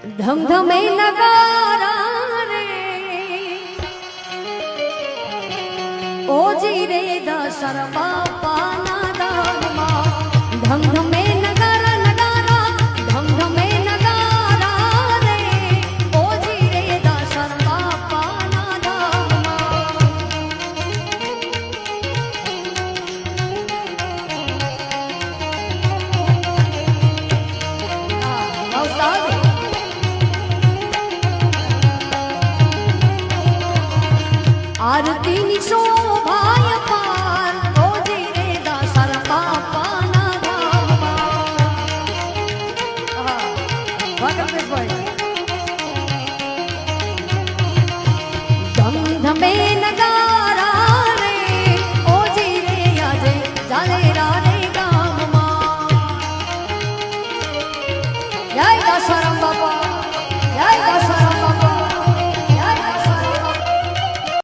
ધમધમે નગારા રે ઓજી રે દશર બાપાના ધામમાં ધમધમે નગારા નગારા ધમધમે નગારા રે ઓજી રે દશર બાપાના ધામમાં आरती नि शोभाय पार ओजी रे दशर बापाना धमधमे नगारा रे ओजी रे આજે જાલેરા રે ગામમાં જય દશર